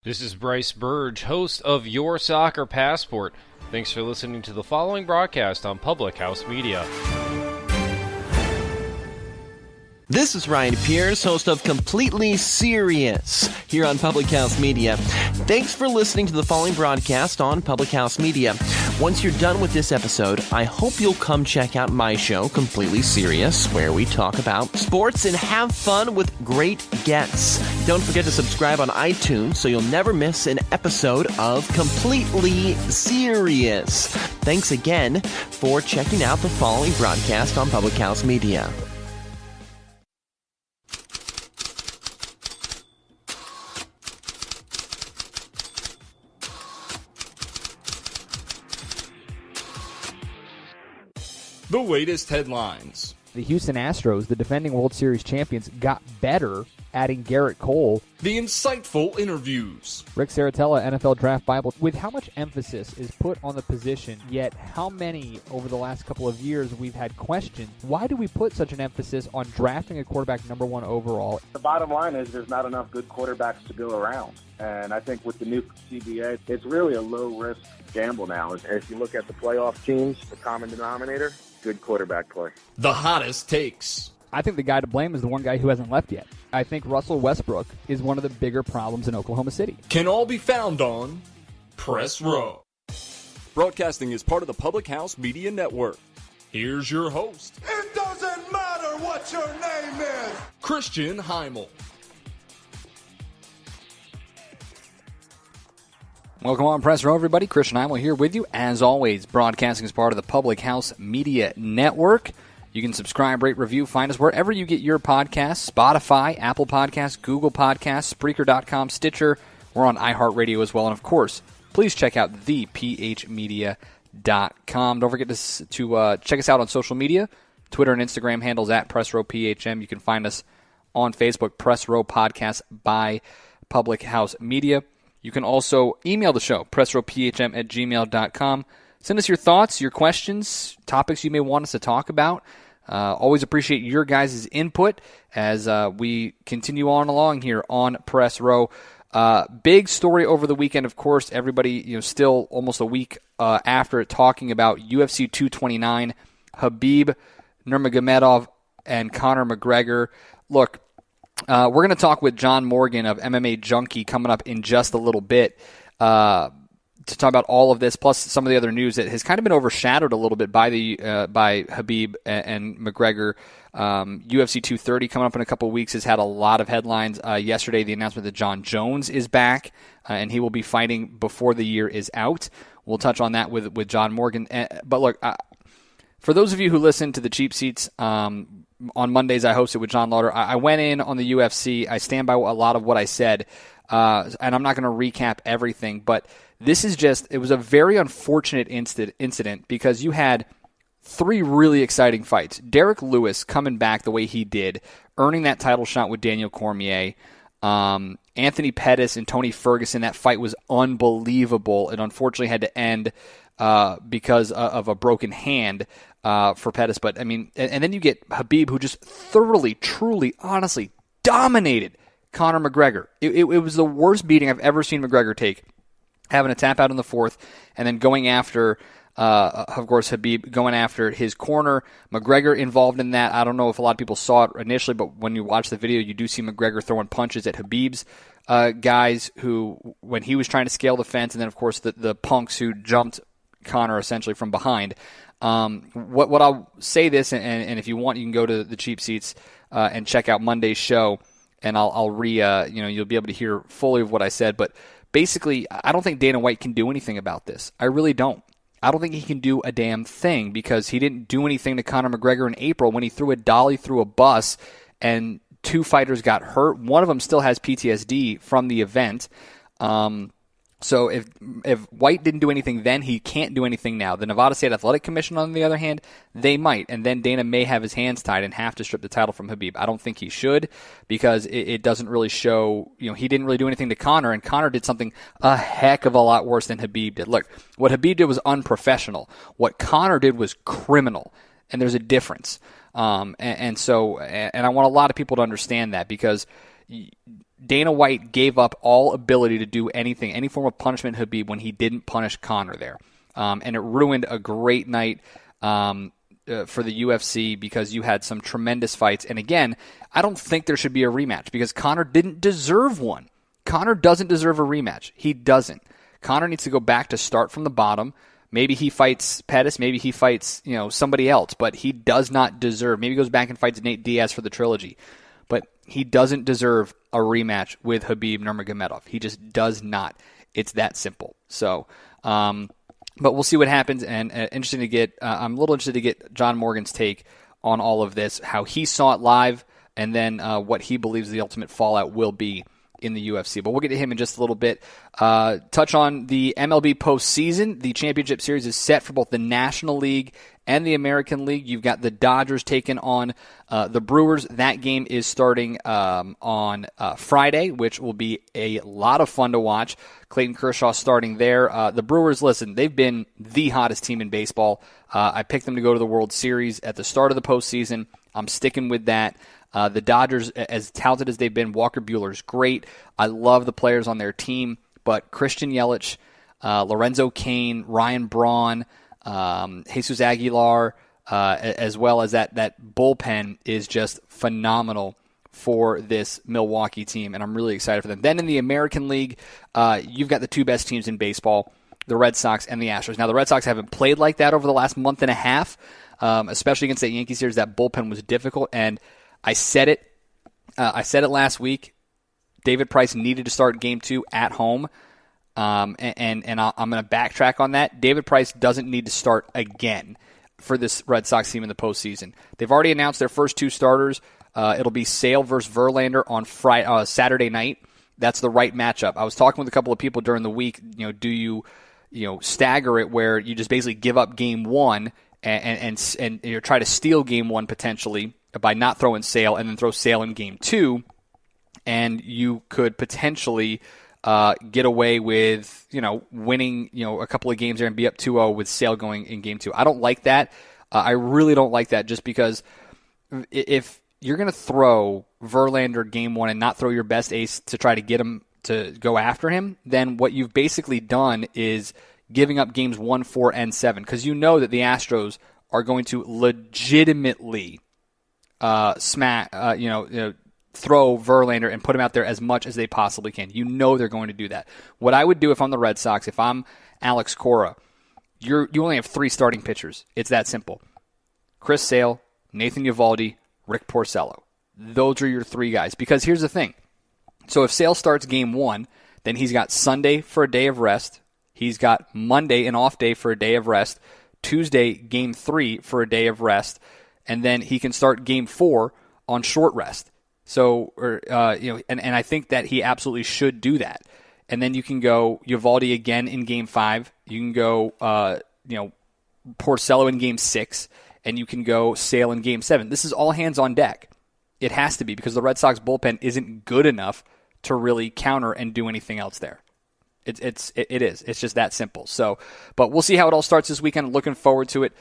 This is Bryce Burge, host of Your Soccer Passport. Thanks for listening to the following broadcast on Public House Media. This is Ryan Pierce, host of Completely Serious here on Public House Media. Thanks for listening to the following broadcast on Public House Media. Once you're done with this episode, I hope you'll come check out my show, Completely Serious, where we talk about sports and have fun with great guests. Don't forget to subscribe on iTunes so you'll never miss an episode of Completely Serious. Thanks again for checking out the following broadcast on Public House Media. The latest headlines. The Houston Astros, the defending World Series champions, got better adding Garrett Cole. The insightful interviews. Rick Saratella, NFL Draft Bible. With how much emphasis is put on the position, yet how many over the last couple of years we've had questions. Why do we put such an emphasis on drafting a quarterback number one overall? The bottom line is there's not enough good quarterbacks to go around. And I think with the new CBA, it's really a low-risk gamble now. If you look at the playoff teams, the common denominator, good quarterback play. The hottest takes. I think the guy to blame is the one guy who hasn't left yet. I think Russell Westbrook is one of the bigger problems in Oklahoma City. Can all be found on Press Row. Broadcasting is part of the Public House Media Network. Here's your host, It doesn't matter what your name is, Christian Heimall. Welcome on Press Row, everybody. Christian Heimall here with you. As always, broadcasting is part of the Public House Media Network. You can subscribe, rate, review, find us wherever you get your podcasts. Spotify, Apple Podcasts, Google Podcasts, Spreaker.com, Stitcher. We're on iHeartRadio as well. And, of course, please check out thephmedia.com. Don't forget to check us out on social media. Twitter and Instagram handles at PressRowPHM. You can find us on Facebook, Press Row Podcast by Public House Media. You can also email the show, pressrowphm@gmail.com. Send us your thoughts, your questions, topics you may want us to talk about. Always appreciate your guys' input as we continue on along here on Press Row. Big story over the weekend, of course. Everybody, still almost a week after talking about UFC 229, Khabib, Nurmagomedov, and Conor McGregor. Look, we're going to talk with John Morgan of MMA Junkie coming up in just a little bit to talk about all of this, plus some of the other news that has kind of been overshadowed a little bit by by Khabib and McGregor. UFC 230 coming up in a couple of weeks has had a lot of headlines. Yesterday, the announcement that John Jones is back, and he will be fighting before the year is out. We'll touch on that with John Morgan. But look, for those of you who listen to the Cheap Seats, on Mondays, I hosted with John Lauder. I went in on the UFC. I stand by a lot of what I said, and I'm not going to recap everything, but this is it was a very unfortunate incident because you had three really exciting fights. Derek Lewis coming back the way he did, earning that title shot with Daniel Cormier. Anthony Pettis and Tony Ferguson, that fight was unbelievable. It unfortunately had to end because of a broken hand for Pettis. But, and then you get Khabib, who just thoroughly, truly, honestly dominated Conor McGregor. It was the worst beating I've ever seen McGregor take, having a tap out in the fourth and then going after, of course, Khabib going after his corner. McGregor involved in that. I don't know if a lot of people saw it initially, but when you watch the video, you do see McGregor throwing punches at Khabib's guys who, when he was trying to scale the fence, and then, of course, the punks who jumped Conor essentially from behind. What I'll say this, and if you want, you can go to the Cheap Seats and check out Monday's show, and I'll you'll be able to hear fully of what I said. But basically, I don't think Dana White can do anything about this. I really don't. I don't think he can do a damn thing because he didn't do anything to Conor McGregor in April when he threw a dolly through a bus and two fighters got hurt. One of them still has PTSD from the event. So if White didn't do anything then, he can't do anything now. The Nevada State Athletic Commission, on the other hand, they might. And then Dana may have his hands tied and have to strip the title from Khabib. I don't think he should because it doesn't really show, he didn't really do anything to Conor, and Conor did something a heck of a lot worse than Khabib did. Look, what Khabib did was unprofessional. What Conor did was criminal, and there's a difference. And I want a lot of people to understand that because Dana White gave up all ability to do anything, any form of punishment Khabib when he didn't punish Conor there. And it ruined a great night for the UFC because you had some tremendous fights. And again, I don't think there should be a rematch because Conor didn't deserve one. Conor doesn't deserve a rematch. He doesn't. Conor needs to go back to start from the bottom. Maybe he fights Pettis. Maybe he fights somebody else. But he does not deserve. Maybe he goes back and fights Nate Diaz for the trilogy. But he doesn't deserve a rematch with Khabib Nurmagomedov. He just does not. It's that simple. So, but we'll see what happens. And interesting to get. I'm a little interested to get John Morgan's take on all of this, how he saw it live, and then what he believes the ultimate fallout will be in the UFC. But we'll get to him in just a little bit. Touch on the MLB postseason. The championship series is set for both the National League and the American League. You've got the Dodgers taking on the Brewers. That game is starting on Friday, which will be a lot of fun to watch. Clayton Kershaw starting there. The Brewers, listen, they've been the hottest team in baseball. I picked them to go to the World Series at the start of the postseason. I'm sticking with that. The Dodgers, as talented as they've been, Walker Buehler's great. I love the players on their team, but Christian Yelich, Lorenzo Cain, Ryan Braun, Jesus Aguilar, as well as that bullpen is just phenomenal for this Milwaukee team, and I'm really excited for them. Then in the American League, you've got the two best teams in baseball, the Red Sox and the Astros. Now, the Red Sox haven't played like that over the last month and a half, especially against the Yankees series. That bullpen was difficult, and I said it last week. David Price needed to start Game 2 at home, and I'm going to backtrack on that. David Price doesn't need to start again for this Red Sox team in the postseason. They've already announced their first two starters. It'll be Sale versus Verlander on Saturday night. That's the right matchup. I was talking with a couple of people during the week. Do you stagger it where you just basically give up Game 1 and you try to steal Game 1 potentially by not throwing Sale, and then throw Sale in Game 2, and you could potentially get away with winning a couple of games there and be up 2-0 with Sale going in Game 2. I don't like that. I really don't like that, just because if you're going to throw Verlander Game 1 and not throw your best ace to try to get him to go after him, then what you've basically done is giving up Games 1, 4, and 7, because you know that the Astros are going to legitimately throw Verlander and put him out there as much as they possibly can. You know they're going to do that. What I would do if I'm the Red Sox, if I'm Alex Cora, you only have 3 starting pitchers. It's that simple. Chris Sale, Nathan Eovaldi, Rick Porcello. Those are your 3 guys. Because here's the thing. So if Sale starts Game 1, then he's got Sunday for a day of rest. He's got Monday, an off day, for a day of rest. Tuesday, Game 3 for a day of rest. And then he can start Game 4 on short rest. So, and I think that he absolutely should do that. And then you can go Eovaldi again in Game 5. You can go, Porcello in Game 6, and you can go Sale in Game 7. This is all hands on deck. It has to be, because the Red Sox bullpen isn't good enough to really counter and do anything else there. It is. It's just that simple. So, but we'll see how it all starts this weekend. Looking forward to it.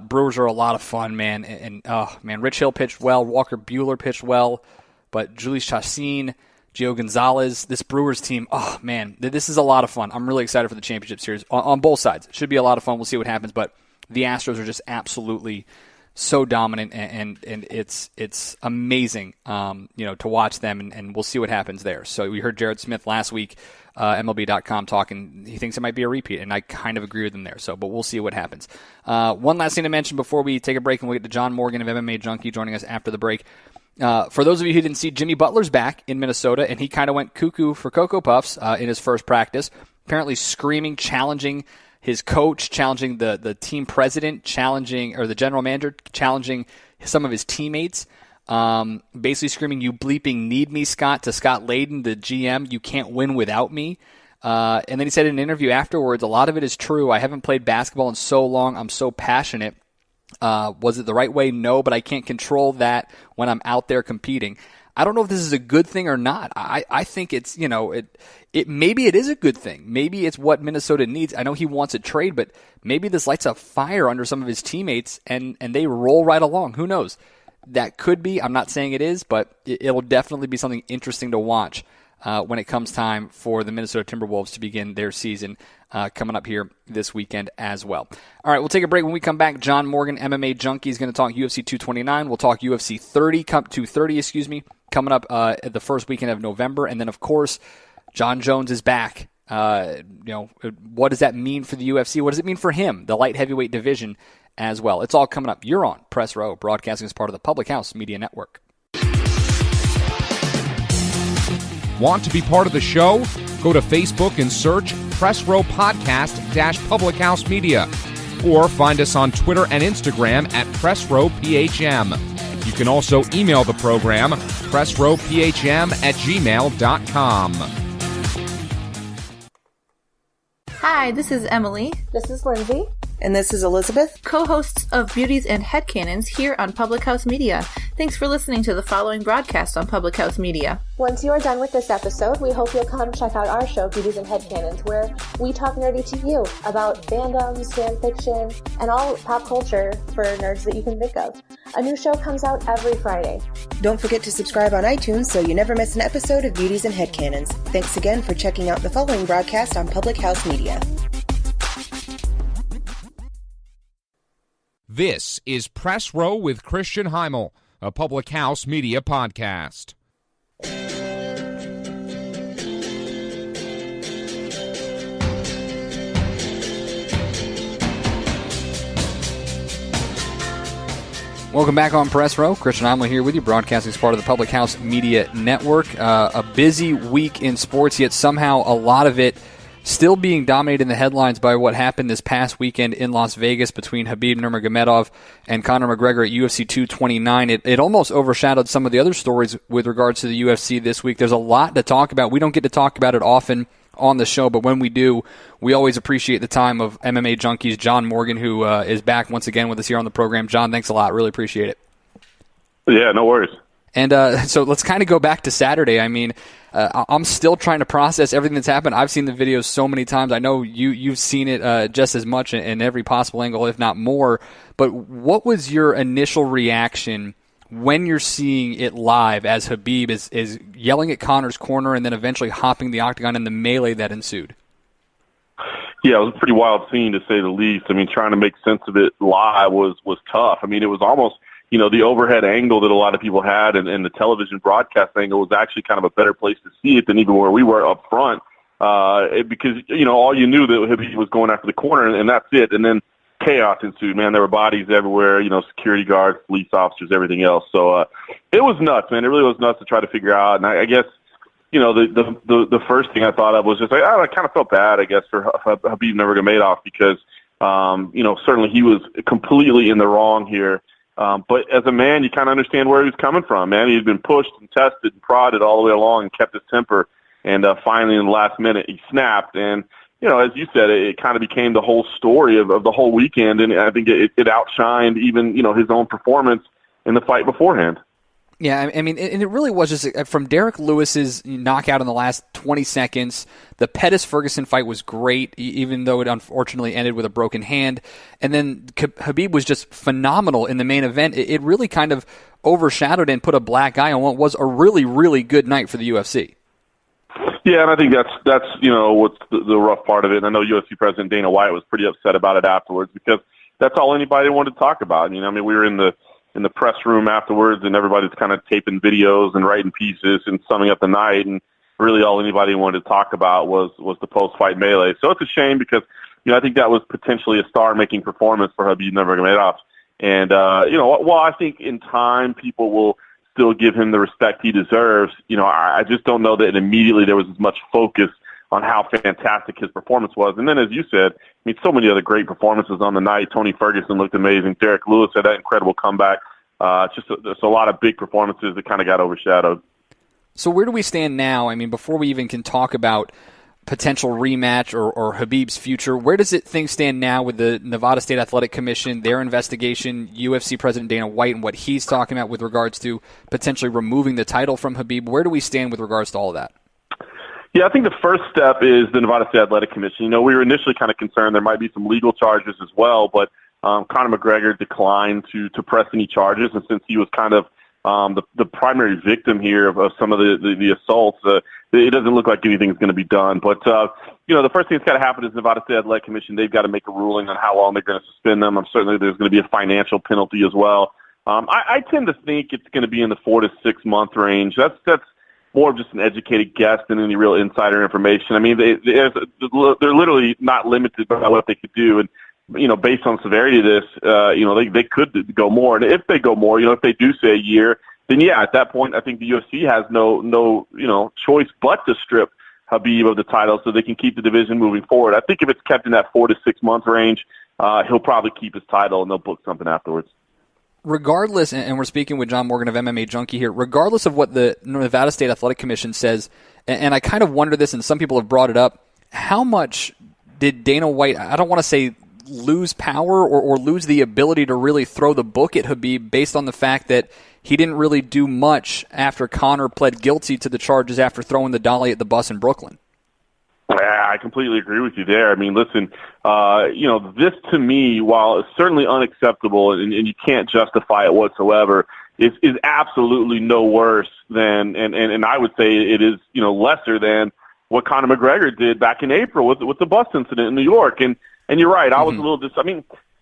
Brewers are a lot of fun, man. And Rich Hill pitched well. Walker Buehler pitched well. But Julius Chassin, Gio Gonzalez, this Brewers team, oh, man, this is a lot of fun. I'm really excited for the championship series on both sides. It should be a lot of fun. We'll see what happens. But the Astros are just absolutely so dominant, and it's amazing, to watch them, and we'll see what happens there. So we heard Jared Smith last week, MLB.com, talking. He thinks it might be a repeat, and I kind of agree with him there. So, but we'll see what happens. One last thing to mention before we take a break, and we'll get to John Morgan of MMA Junkie joining us after the break. For those of you who didn't see, Jimmy Butler's back in Minnesota, and he kind of went cuckoo for Cocoa Puffs in his first practice, apparently screaming, challenging his coach, challenging the team president, or the general manager, challenging some of his teammates, basically screaming, "You bleeping need me, Scott," to Scott Layden, the GM. "You can't win without me." And then he said in an interview afterwards, "A lot of it is true. I haven't played basketball in so long. I'm so passionate. Was it the right way? No, but I can't control that when I'm out there competing." I don't know if this is a good thing or not. I think it's, maybe it is a good thing. Maybe it's what Minnesota needs. I know he wants a trade, but maybe this lights a fire under some of his teammates and they roll right along. Who knows? That could be. I'm not saying it is, but it'll definitely be something interesting to watch when it comes time for the Minnesota Timberwolves to begin their season coming up here this weekend as well. All right, we'll take a break. When we come back, John Morgan, MMA Junkie, is going to talk UFC 229. We'll talk UFC 230, coming up the first weekend of November. And then, of course, John Jones is back. What does that mean for the UFC? What does it mean for him, the light heavyweight division as well? It's all coming up. You're on Press Row, broadcasting as part of the Public House Media Network. Want to be part of the show? Go to Facebook and search Press Row Podcast Public House Media, or find us on Twitter and Instagram at Press Row PHM. You can also email the program, pressrowphm@gmail.com. Hi, this is Emily. This is Lindsay. And this is Elizabeth, co-hosts of Beauties and Headcanons here on Public House Media. Thanks for listening to the following broadcast on Public House Media. Once you are done with this episode, we hope you'll come check out our show, Beauties and Headcanons, where we talk nerdy to you about fandoms, fan fiction, and all pop culture for nerds that you can think of. A new show comes out every Friday. Don't forget to subscribe on iTunes so you never miss an episode of Beauties and Headcanons. Thanks again for checking out the following broadcast on Public House Media. This is Press Row with Christian Heimall, a Public House Media podcast. Welcome back on Press Row. Christian Heimall here with you, broadcasting as part of the Public House Media Network. A busy week in sports, yet somehow a lot of it still being dominated in the headlines by what happened this past weekend in Las Vegas between Khabib Nurmagomedov and Conor McGregor at UFC 229. It almost overshadowed some of the other stories with regards to the UFC this week. There's a lot to talk about. We don't get to talk about it often on the show, but when we do, we always appreciate the time of MMA Junkies, John Morgan, who is back once again with us here on the program. John, thanks a lot. Really appreciate it. Yeah, no worries. And so let's kind of go back to Saturday. I mean, I'm still trying to process everything that's happened. I've seen the videos so many times. I know you've seen it just as much in every possible angle, if not more. But what was your initial reaction when you're seeing it live as Khabib is yelling at Conor's corner and then eventually hopping the octagon in the melee that ensued? Yeah, it was a pretty wild scene, to say the least. I mean, trying to make sense of it live was tough. I mean, it was almost, the overhead angle that a lot of people had and the television broadcast angle was actually kind of a better place to see it than even where we were up front. Because, all you knew that Khabib was going after the corner, and that's it. And then chaos ensued, man. There were bodies everywhere, security guards, police officers, everything else. So it was nuts, man. It really was nuts to try to figure out. And I guess, the first thing I thought of was just like, I kind of felt bad, I guess, for Khabib Nurmagomedov because, certainly he was completely in the wrong here. But as a man, you kind of understand where he was coming from, man. He had been pushed and tested and prodded all the way along and kept his temper. And finally, in the last minute, he snapped. And, as you said, it kind of became the whole story of the whole weekend. And I think it outshined even, his own performance in the fight beforehand. Yeah, I mean, and it really was just from Derek Lewis's knockout in the last 20 seconds. The Pettis-Ferguson fight was great, even though it unfortunately ended with a broken hand. And then Khabib was just phenomenal in the main event. It really kind of overshadowed and put a black eye on what was a really, really good night for the UFC. Yeah, and I think that's what's the rough part of it. And I know UFC President Dana White was pretty upset about it afterwards because that's all anybody wanted to talk about. We were in the press room afterwards, and everybody's kind of taping videos and writing pieces and summing up the night, and really all anybody wanted to talk about was the post-fight melee. So it's a shame because, I think that was potentially a star-making performance for Khabib Nurmagomedov. And, while I think in time people will still give him the respect he deserves, I just don't know that immediately there was as much focus on how fantastic his performance was. And then, as you said, so many other great performances on the night. Tony Ferguson looked amazing. Derek Lewis had that incredible comeback. Just a lot of big performances that kind of got overshadowed. So where do we stand now? I mean, before we even can talk about potential rematch or Khabib's future, where does things stand now with the Nevada State Athletic Commission, their investigation, UFC President Dana White, and what he's talking about with regards to potentially removing the title from Khabib? Where do we stand with regards to all of that? Yeah, I think the first step is the Nevada State Athletic Commission. We were initially kind of concerned there might be some legal charges as well, but Conor McGregor declined to press any charges, and since he was kind of the primary victim here of some of the assaults. It doesn't look like anything's going to be done. But, the first thing that's got to happen is Nevada State Athletic Commission, they've got to make a ruling on how long they're going to suspend them. Certainly there's going to be a financial penalty as well. I tend to think it's going to be in the 4 to 6 month range. That's more of just an educated guess than any real insider information. I mean, they're literally not limited by what they could do. And, based on the severity of this, they could go more. And if they go more, if they do say a year, then yeah, at that point, I think the UFC has no choice but to strip Khabib of the title so they can keep the division moving forward. I think if it's kept in that 4 to 6 month range, he'll probably keep his title and they'll book something afterwards. Regardless, and we're speaking with John Morgan of MMA Junkie here, regardless of what the Nevada State Athletic Commission says, and I kind of wonder this, and some people have brought it up, how much did Dana White, I don't want to say lose power or lose the ability to really throw the book at Khabib based on the fact that he didn't really do much after Conor pled guilty to the charges after throwing the dolly at the bus in Brooklyn? Yeah, I completely agree with you there. I mean, listen, this to me, while it's certainly unacceptable and you can't justify it whatsoever, is absolutely no worse than, and I would say it is, lesser than what Conor McGregor did back in April with the bus incident in New York. And you're right, I was a little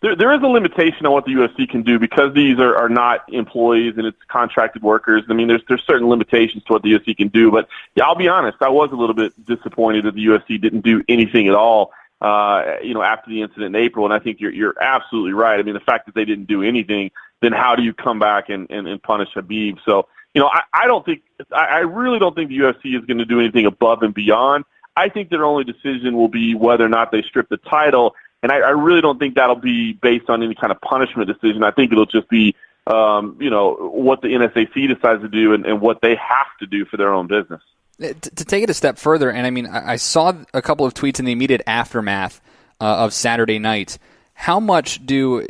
there is a limitation on what the UFC can do because these are not employees and it's contracted workers. I mean, there's certain limitations to what the UFC can do. But, yeah, I'll be honest, I was a little bit disappointed that the UFC didn't do anything at all, after the incident in April. And I think you're absolutely right. I mean, the fact that they didn't do anything, then how do you come back and punish Khabib? So, I really don't think the UFC is going to do anything above and beyond. I think their only decision will be whether or not they strip the title. And I really don't think that'll be based on any kind of punishment decision. I think it'll just be, what the NSAC decides to do and what they have to do for their own business. To take it a step further, and I mean, I saw a couple of tweets in the immediate aftermath of Saturday night. How much can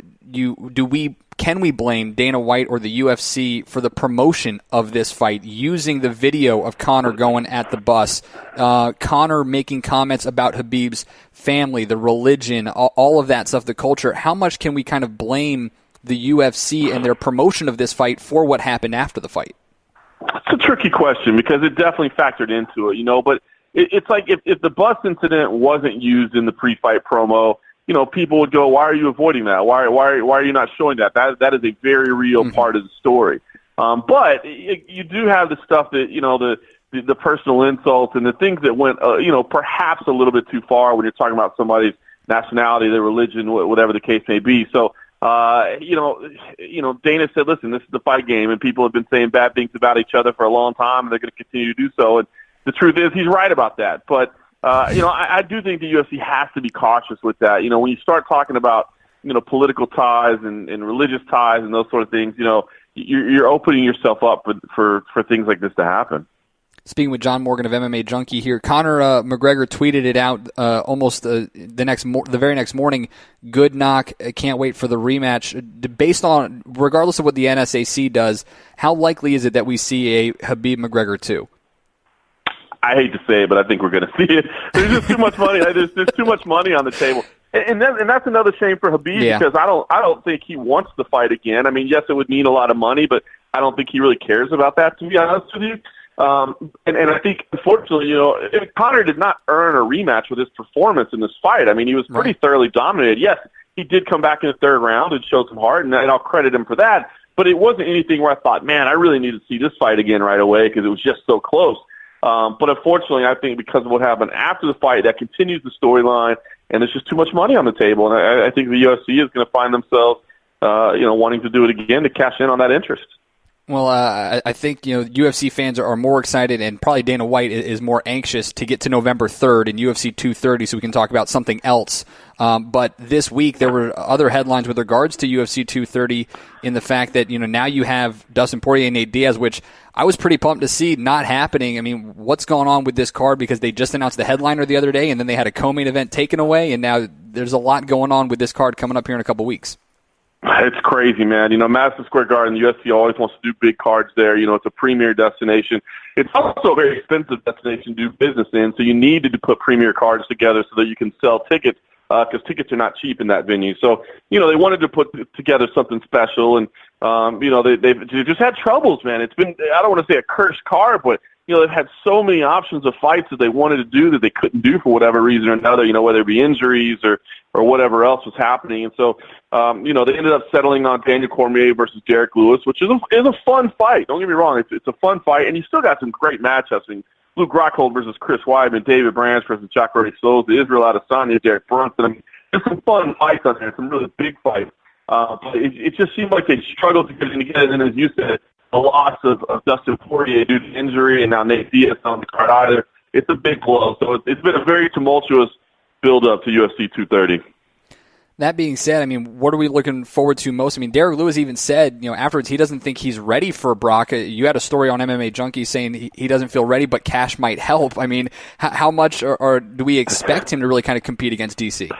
we blame Dana White or the UFC for the promotion of this fight, using the video of Conor going at the bus, Conor making comments about Khabib's family, the religion, all of that stuff, the culture? How much can we kind of blame the UFC and their promotion of this fight for what happened after the fight? It's a tricky question because it definitely factored into it, but it's like if the bus incident wasn't used in the pre-fight promo, people would go, why are you avoiding that? Why are you not showing that? That is a very real part of the story. But you do have the stuff that, the personal insults and the things that went, perhaps a little bit too far when you're talking about somebody's nationality, their religion, whatever the case may be. So, Dana said, listen, this is the fight game, and people have been saying bad things about each other for a long time, and they're going to continue to do so. And the truth is he's right about that. But, I do think the UFC has to be cautious with that. When you start talking about, political ties and religious ties and those sort of things, you're opening yourself up for things like this to happen. Speaking with John Morgan of MMA Junkie here, Conor McGregor tweeted it out almost the very next morning. Good knock. Can't wait for the rematch. Based on, regardless of what the NSAC does, how likely is it that we see a Khabib McGregor 2? I hate to say it, but I think we're going to see it. There's just too much money. There's too much money on the table, and that's another shame for Khabib because I don't think he wants the fight again. I mean, yes, it would mean a lot of money, but I don't think he really cares about that, to be honest with you. And I think, unfortunately, Conor did not earn a rematch with his performance in this fight. I mean, he was pretty thoroughly dominated. Yes, he did come back in the third round and show some heart, and I'll credit him for that. But it wasn't anything where I thought, man, I really need to see this fight again right away because it was just so close. But unfortunately, I think because of what happened after the fight, that continues the storyline, and there's just too much money on the table. And I think the UFC is going to find themselves, wanting to do it again to cash in on that interest. Well, I think UFC fans are more excited, and probably Dana White is more anxious to get to November 3rd in UFC 230 so we can talk about something else. But this week there were other headlines with regards to UFC 230 in the fact that now you have Dustin Poirier and Nate Diaz, which I was pretty pumped to see not happening. I mean, what's going on with this card? Because they just announced the headliner the other day, and then they had a co-main event taken away, and now there's a lot going on with this card coming up here in a couple weeks. It's crazy, man. Madison Square Garden, the UFC always wants to do big cards there. It's a premier destination. It's also a very expensive destination to do business in, so you need to put premier cards together so that you can sell tickets, because tickets are not cheap in that venue. So, they wanted to put together something special, and, They've just had troubles, man. It's been, I don't want to say a cursed card, but they've had so many options of fights that they wanted to do that they couldn't do for whatever reason or another, whether it be injuries or whatever else was happening. And so, they ended up settling on Daniel Cormier versus Derek Lewis, which is a fun fight. Don't get me wrong. It's a fun fight, and you still got some great matchups. I mean, Luke Rockhold versus Chris Weidman, David Branch versus Jacare Souza, Israel Adesanya, Derek Brunson. I mean, there's some fun fights on there, some really big fights. But it just seemed like they struggled to get it together. And then, as you said, the loss of Dustin Poirier due to injury, and now Nate Diaz on the card either. It's a big blow. So it's been a very tumultuous build-up to UFC 230. That being said, I mean, what are we looking forward to most? I mean, Derek Lewis even said, afterwards he doesn't think he's ready for Brock. You had a story on MMA Junkie saying he doesn't feel ready, but cash might help. I mean, how much or do we expect him to really kind of compete against DC?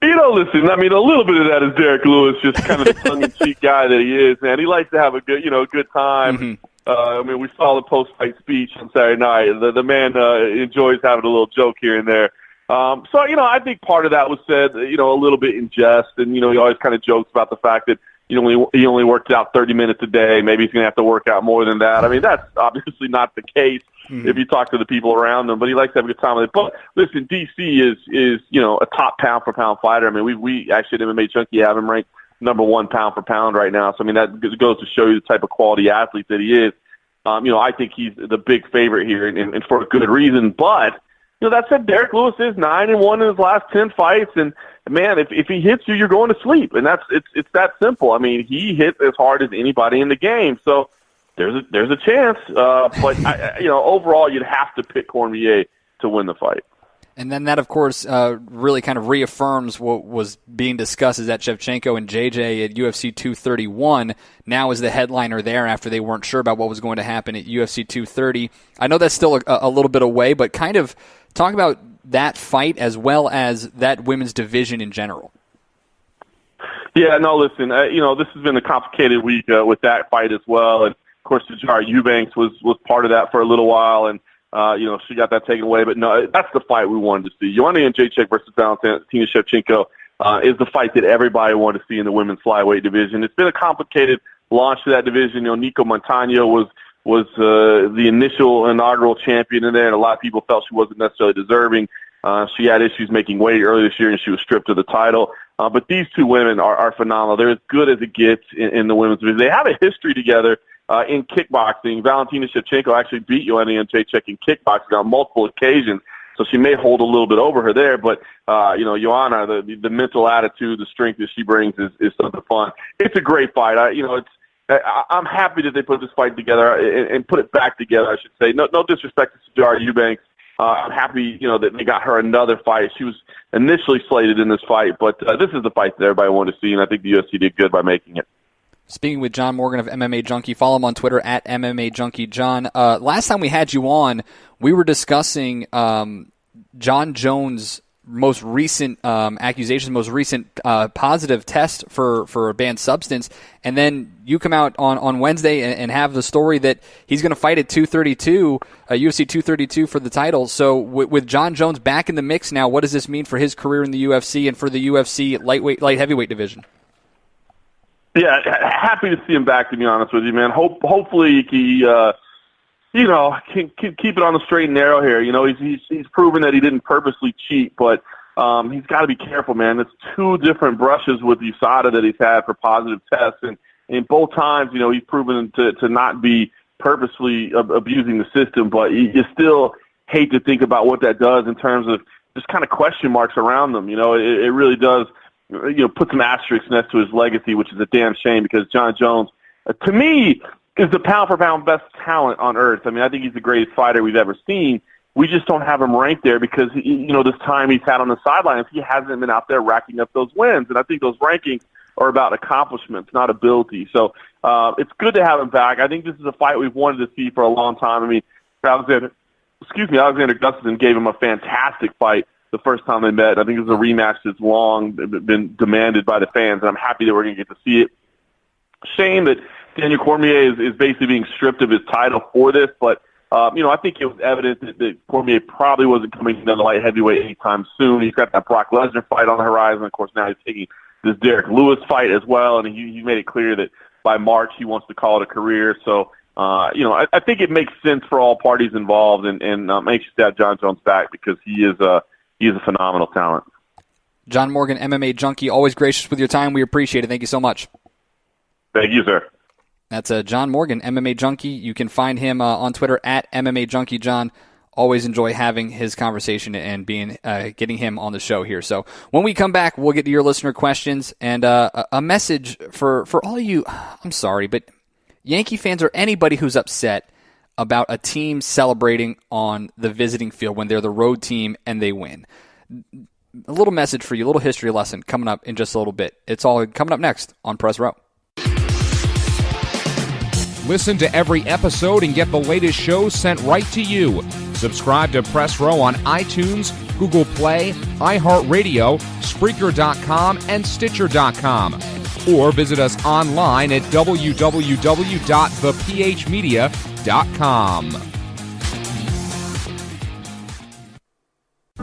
Listen, I mean, a little bit of that is Derek Lewis, just kind of the tongue-in-cheek guy that he is, man. He likes to have a good time. Mm-hmm. I mean, we saw the post-fight speech on Saturday night. The man enjoys having a little joke here and there. So, I think part of that was said, a little bit in jest, and, he always kind of jokes about the fact that, he only worked out 30 minutes a day. Maybe he's going to have to work out more than that. I mean, that's obviously not the case if you talk to the people around him, but he likes to have a good time with it. But listen, DC is a top pound-for-pound fighter. I mean, we actually at MMA Junkie have him ranked number 1 pound-for-pound right now. So, I mean, that goes to show you the type of quality athlete that he is. I think he's the big favorite here, and for a good reason. But, that said, Derek Lewis is 9-1 in his last 10 fights, and man, if he hits you, you're going to sleep, and it's that simple. I mean, he hits as hard as anybody in the game, so there's a chance. But overall, you'd have to pick Cormier to win the fight. And then that, of course, really kind of reaffirms what was being discussed, is that Shevchenko and JJ at UFC 231 now is the headliner there after they weren't sure about what was going to happen at UFC 230. I know that's still a little bit away, but kind of talk about that fight as well as that women's division in general. Yeah, no, listen, this has been a complicated week with that fight as well. And, of course, Tajara Eubanks was part of that for a little while, and she got that taken away. But, no, that's the fight we wanted to see. Joanna Jędrzejczyk versus Valentina Shevchenko is the fight that everybody wanted to see in the women's flyweight division. It's been a complicated launch to that division. Nico Montano was the initial inaugural champion in there, and a lot of people felt she wasn't necessarily deserving. She had issues making weight earlier this year, and she was stripped of the title. But these two women are phenomenal. They're as good as it gets in the women's division. They have a history together in kickboxing. Valentina Shevchenko actually beat Joanna Jędrzejczyk in kickboxing on multiple occasions, so she may hold a little bit over her there. But, Joanna, the mental attitude, the strength that she brings is something fun. It's a great fight. I'm happy that they put this fight together and put it back together, I should say. No disrespect to Tajara Eubanks. I'm happy, that they got her another fight. She was initially slated in this fight, but this is the fight that everybody wanted to see, and I think the UFC did good by making it. Speaking with John Morgan of MMA Junkie, follow him on Twitter at MMA Junkie. John, last time we had you on, we were discussing John Jones' most recent accusations, most recent positive test for a banned substance, and then you come out on Wednesday and have the story that he's going to fight at 232, UFC 232 for the title. So with John Jones back in the mix now, what does this mean for his career in the UFC and for the UFC light heavyweight division? Yeah, happy to see him back, to be honest with you, man. Hopefully he can keep it on the straight and narrow here. He's proven that he didn't purposely cheat, but he's got to be careful, man. It's 2 different brushes with USADA that he's had for positive tests, and in both times, he's proven to not be purposely abusing the system, but you still hate to think about what that does in terms of just kind of question marks around them. It really does, put some asterisks next to his legacy, which is a damn shame because John Jones, to me, is the pound-for-pound best talent on earth. I mean, I think he's the greatest fighter we've ever seen. We just don't have him ranked there because, this time he's had on the sidelines, he hasn't been out there racking up those wins. And I think those rankings are about accomplishments, not ability. So it's good to have him back. I think this is a fight we've wanted to see for a long time. I mean, Alexander Gustafsson gave him a fantastic fight the first time they met. I think it was a rematch that's long been demanded by the fans, and I'm happy that we're going to get to see it. Shame that Daniel Cormier is basically being stripped of his title for this, but I think it was evident that Cormier probably wasn't coming into the light heavyweight anytime soon. He's got that Brock Lesnar fight on the horizon. Of course, now he's taking this Derek Lewis fight as well, and he made it clear that by March he wants to call it a career. So, I think it makes sense for all parties involved, and I'm anxious to have John Jones back because he is a phenomenal talent. John Morgan, MMA Junkie, always gracious with your time. We appreciate it. Thank you so much. Thank you, sir. That's John Morgan, MMA Junkie. You can find him on Twitter at MMA Junkie John. Always enjoy having his conversation and getting him on the show here. So when we come back, we'll get to your listener questions and a message for all of you. I'm sorry, but Yankee fans or anybody who's upset about a team celebrating on the visiting field when they're the road team and they win. A little message for you, a little history lesson coming up in just a little bit. It's all coming up next on Press Row. Listen to every episode and get the latest shows sent right to you. Subscribe to Press Row on iTunes, Google Play, iHeartRadio, Spreaker.com, and Stitcher.com. Or visit us online at www.thephmedia.com.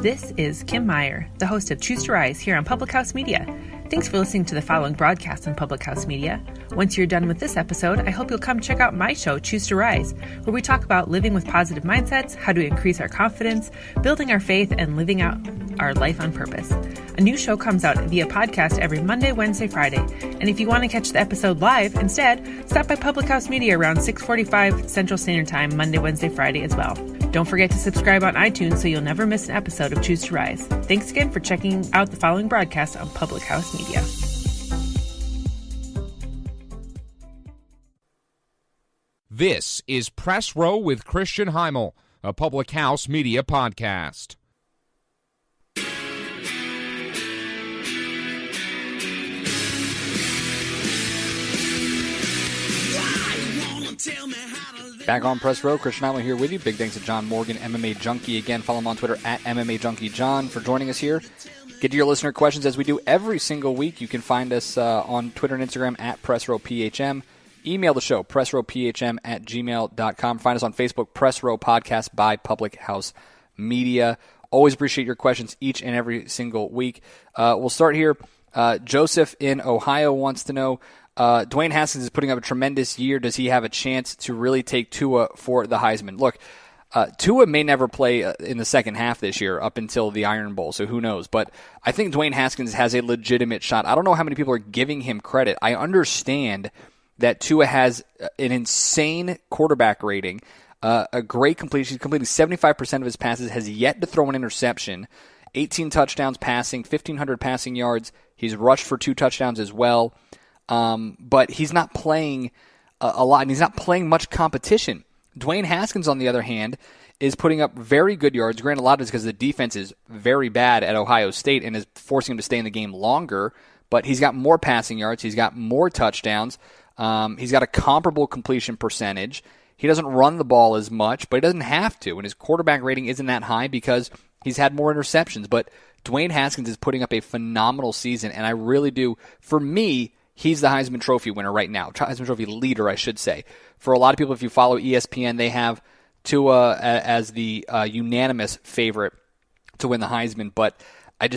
This is Kim Meyer, the host of Choose to Rise here on Public House Media. Thanks for listening to the following broadcast on Public House Media. Once you're done with this episode, I hope you'll come check out my show, Choose to Rise, where we talk about living with positive mindsets, how to increase our confidence, building our faith, and living out our life on purpose. A new show comes out via podcast every Monday, Wednesday, Friday. And if you want to catch the episode live instead, stop by Public House Media around 6:45 Central Standard Time, Monday, Wednesday, Friday as well. Don't forget to subscribe on iTunes so you'll never miss an episode of Choose to Rise. Thanks again for checking out the following broadcast on Public House Media. This is Press Row with Christian Heimall, a Public House Media podcast. Back on Press Row, Christian Heimall here with you. Big thanks to John Morgan, MMA Junkie. Again, follow him on Twitter at MMA Junkie John for joining us here. Get to your listener questions as we do every single week. You can find us on Twitter and Instagram at PressRowPHM. Email the show, pressrowphm@gmail.com. Find us on Facebook, Press Row Podcast by Public House Media. Always appreciate your questions each and every single week. We'll start here. Joseph in Ohio wants to know, Dwayne Haskins is putting up a tremendous year. Does he have a chance to really take Tua for the Heisman? Look, Tua may never play in the second half this year up until the Iron Bowl, so who knows? But I think Dwayne Haskins has a legitimate shot. I don't know how many people are giving him credit. I understand that Tua has an insane quarterback rating, a great completion. He's completed 75% of his passes, has yet to throw an interception, 18 touchdowns passing, 1,500 passing yards. He's rushed for 2 touchdowns as well. But he's not playing a lot, and he's not playing much competition. Dwayne Haskins, on the other hand, is putting up very good yards. Granted, a lot of it is because the defense is very bad at Ohio State and is forcing him to stay in the game longer, but he's got more passing yards. He's got more touchdowns. He's got a comparable completion percentage. He doesn't run the ball as much, but he doesn't have to, and his quarterback rating isn't that high because he's had more interceptions. But Dwayne Haskins is putting up a phenomenal season, and I really do. For me, he's the Heisman Trophy winner right now. Heisman Trophy leader, I should say. For a lot of people, if you follow ESPN, they have Tua as the unanimous favorite to win the Heisman. But I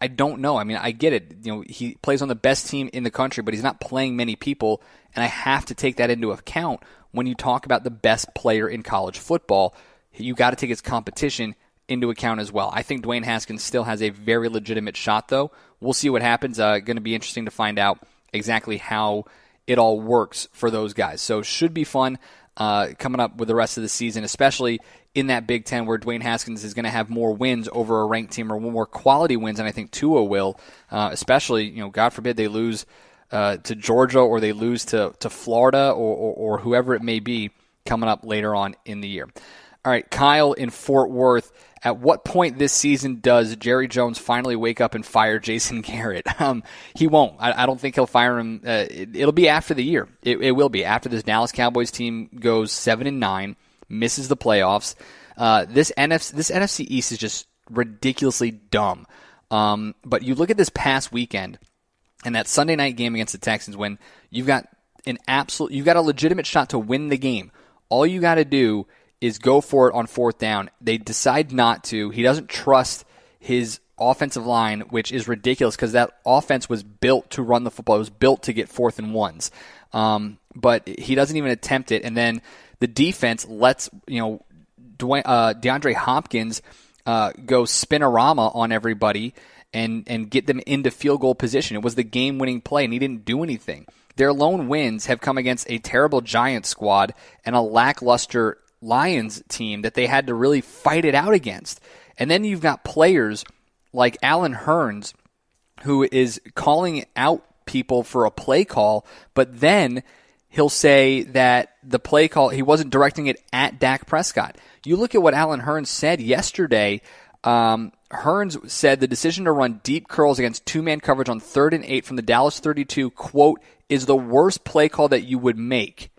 don't know. I mean, I get it. You know, he plays on the best team in the country, but he's not playing many people, and I have to take that into account when you talk about the best player in college football. You got to take his competition into account as well. I think Dwayne Haskins still has a very legitimate shot, though. We'll see what happens. Going to be interesting to find out exactly how it all works for those guys. So should be fun coming up with the rest of the season, especially in that Big Ten where Dwayne Haskins is going to have more wins over a ranked team or more quality wins than I think Tua will, especially, God forbid they lose to Georgia or they lose to Florida or whoever it may be coming up later on in the year. All right, Kyle in Fort Worth. At what point this season does Jerry Jones finally wake up and fire Jason Garrett? He won't. I don't think he'll fire him. It'll be after the year. It will be after this Dallas Cowboys team goes 7-9, misses the playoffs. This NFC East is just ridiculously dumb. But you look at this past weekend and that Sunday night game against the Texans when you've got a legitimate shot to win the game. All you got to do is go for it on 4th down. They decide not to. He doesn't trust his offensive line, which is ridiculous because that offense was built to run the football. It was built to get 4th and 1s. But he doesn't even attempt it. And then the defense lets, DeAndre Hopkins go spinorama on everybody and get them into field goal position. It was the game-winning play, and he didn't do anything. Their lone wins have come against a terrible Giants squad and a lackluster Lions team that they had to really fight it out against. And then you've got players like Alan Hearns, who is calling out people for a play call, but then he'll say that the play call, he wasn't directing it at Dak Prescott. You look at what Alan Hearns said yesterday. Hearns said the decision to run deep curls against two-man coverage on 3rd and 8 from the Dallas 32, quote, is the worst play call that you would make.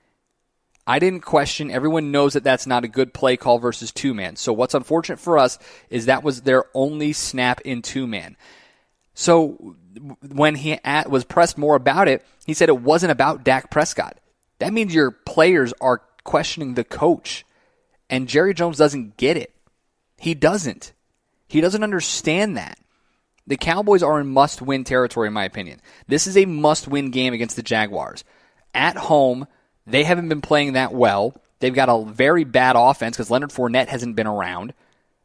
I didn't question. Everyone knows that that's not a good play call versus two-man. So what's unfortunate for us is that was their only snap in two-man. So when he was pressed more about it, he said it wasn't about Dak Prescott. That means your players are questioning the coach. And Jerry Jones doesn't get it. He doesn't. He doesn't understand that. The Cowboys are in must-win territory, in my opinion. This is a must-win game against the Jaguars. At home, they haven't been playing that well. They've got a very bad offense because Leonard Fournette hasn't been around.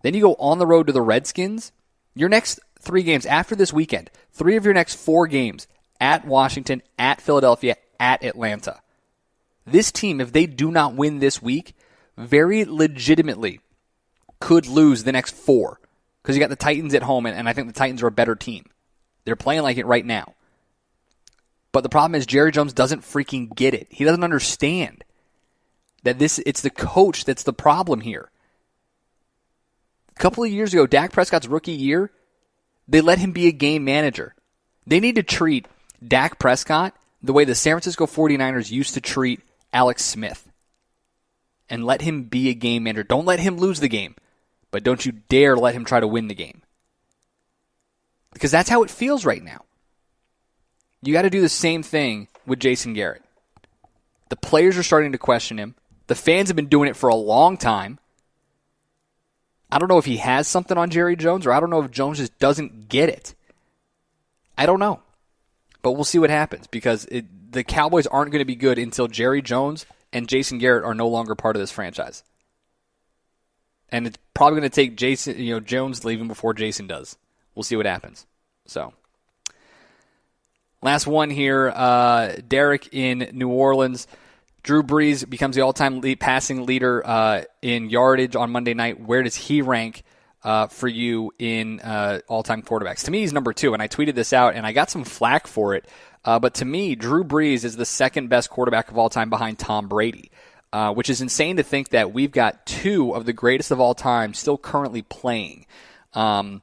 Then you go on the road to the Redskins. Your next 3 games after this weekend, 3 of your next 4 games at Washington, at Philadelphia, at Atlanta. This team, if they do not win this week, very legitimately could lose the next 4. Because you got the Titans at home, and I think the Titans are a better team. They're playing like it right now. But the problem is Jerry Jones doesn't freaking get it. He doesn't understand that it's the coach that's the problem here. A couple of years ago, Dak Prescott's rookie year, they let him be a game manager. They need to treat Dak Prescott the way the San Francisco 49ers used to treat Alex Smith. And let him be a game manager. Don't let him lose the game. But don't you dare let him try to win the game. Because that's how it feels right now. You got to do the same thing with Jason Garrett. The players are starting to question him. The fans have been doing it for a long time. I don't know if he has something on Jerry Jones, or I don't know if Jones just doesn't get it. I don't know. But we'll see what happens, because the Cowboys aren't going to be good until Jerry Jones and Jason Garrett are no longer part of this franchise. And it's probably going to take Jones leaving before Jason does. We'll see what happens. So, last one here. Derek in New Orleans. Drew Brees becomes the all-time passing leader in yardage on Monday night. Where does he rank for you in all-time quarterbacks? To me, he's number 2, and I tweeted this out, and I got some flack for it. But to me, Drew Brees is the second best quarterback of all time behind Tom Brady. Which is insane to think that we've got 2 of the greatest of all time still currently playing. To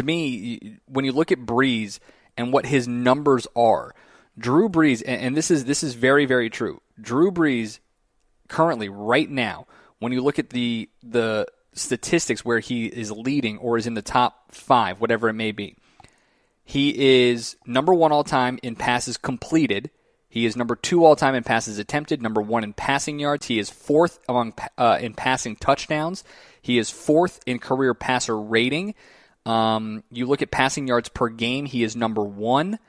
me, when you look at Brees and what his numbers are, Drew Brees, and this is very, very true. Drew Brees currently, right now, when you look at the statistics where he is leading or is in the top 5, whatever it may be, he is number 1 all time in passes completed. He is number 2 all-time in passes attempted, number 1 in passing yards. He is 4th in passing touchdowns. He is 4th in career passer rating. You look at passing yards per game, he is number 1.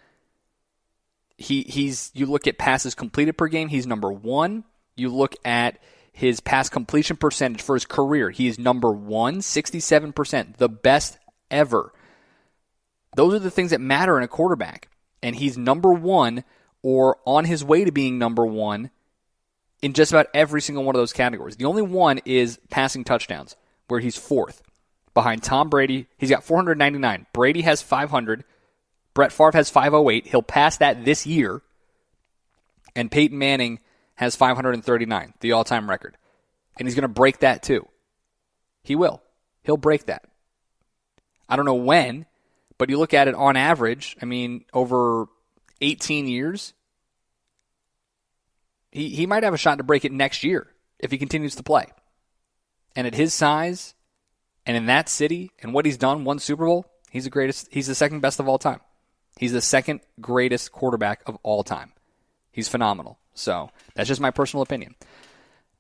You look at passes completed per game, he's number 1. You look at his pass completion percentage for his career, he is number 1, 67%, the best ever. Those are the things that matter in a quarterback. And he's number 1 or on his way to being number 1 in just about every single one of those categories. The only one is passing touchdowns, where he's 4th. Behind Tom Brady, he's got 499. Brady has 500. Brett Favre has 508. He'll pass that this year. And Peyton Manning has 539, the all-time record. And he's going to break that too. He will. He'll break that. I don't know when, but you look at it on average, over 18 years, he might have a shot to break it next year if he continues to play. And at his size and in that city and what he's done, 1 Super Bowl, he's the greatest. He's the second best of all time. He's the second greatest quarterback of all time. He's phenomenal. So that's just my personal opinion.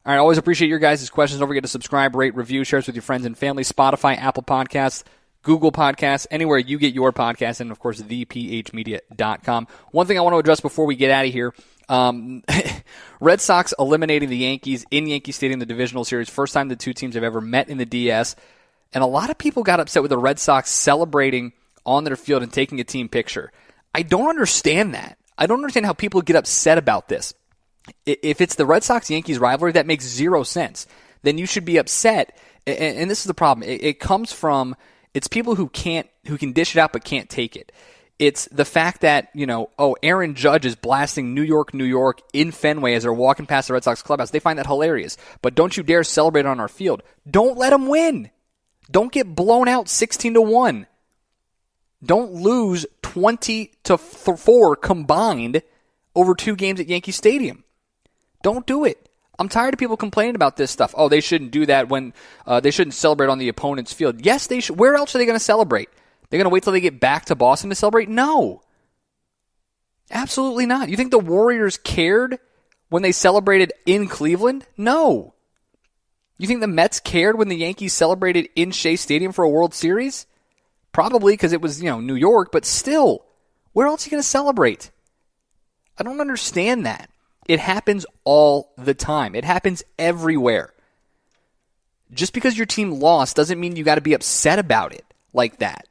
All right, always appreciate your guys' questions. Don't forget to subscribe, rate, review, share us with your friends and family. Spotify, Apple Podcasts, Google Podcasts, anywhere you get your podcast, and, of course, thepHmedia.com. One thing I want to address before we get out of here, Red Sox eliminating the Yankees in Yankee Stadium, the divisional series. First time the two teams have ever met in the DS. And a lot of people got upset with the Red Sox celebrating on their field and taking a team picture. I don't understand that. I don't understand how people get upset about this. If it's the Red Sox-Yankees rivalry, that makes zero sense. Then you should be upset. And this is the problem. It comes from, it's people who can dish it out but can't take it. It's the fact that, Aaron Judge is blasting New York, New York in Fenway as they're walking past the Red Sox clubhouse. They find that hilarious. But don't you dare celebrate on our field. Don't let them win. Don't get blown out 16-1. Don't lose 20-4 combined over 2 games at Yankee Stadium. Don't do it. I'm tired of people complaining about this stuff. Oh, they shouldn't do that when they shouldn't celebrate on the opponent's field. Yes, they should. Where else are they going to celebrate? They're going to wait till they get back to Boston to celebrate? No. Absolutely not. You think the Warriors cared when they celebrated in Cleveland? No. You think the Mets cared when the Yankees celebrated in Shea Stadium for a World Series? Probably because it was, New York, but still, where else are you going to celebrate? I don't understand that. It happens all the time. It happens everywhere. Just because your team lost doesn't mean you got to be upset about it like that.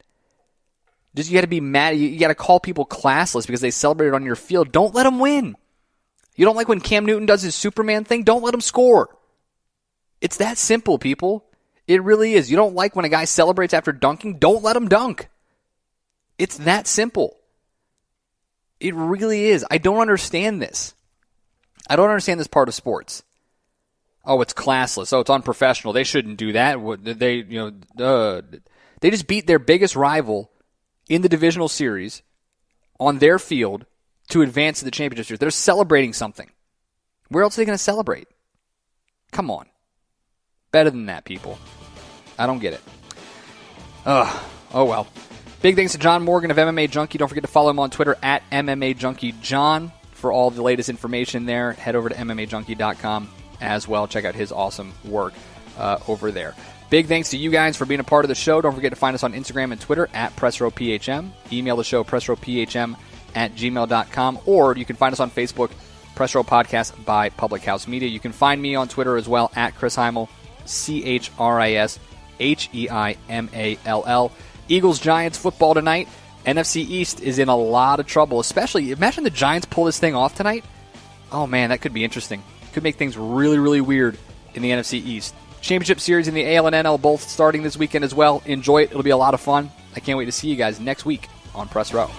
Just you got to be mad. You got to call people classless because they celebrated on your field. Don't let them win. You don't like when Cam Newton does his Superman thing? Don't let him score. It's that simple, people. It really is. You don't like when a guy celebrates after dunking? Don't let him dunk. It's that simple. It really is. I don't understand this. I don't understand this part of sports. Oh, it's classless. Oh, it's unprofessional. They shouldn't do that. They just beat their biggest rival in the divisional series on their field to advance to the championship series. They're celebrating something. Where else are they going to celebrate? Come on. Better than that, people. I don't get it. Oh well. Big thanks to John Morgan of MMA Junkie. Don't forget to follow him on Twitter at MMA Junkie John for all the latest information there. Head over to MMAJunkie.com as well. Check out his awesome work over there. Big thanks to you guys for being a part of the show. Don't forget to find us on Instagram and Twitter at PressRowPHM. Email the show, PressRowPHM@gmail.com. Or you can find us on Facebook, Press Row Podcast by Public House Media. You can find me on Twitter as well at Chris Heimall, ChrisHeimall. Eagles-Giants football tonight. NFC East is in a lot of trouble, especially, imagine the Giants pull this thing off tonight. Oh man, that could be interesting. Could make things really, really weird in the NFC East. Championship series in the AL and NL both starting this weekend as well. Enjoy it. It'll be a lot of fun. I can't wait to see you guys next week on Press Row.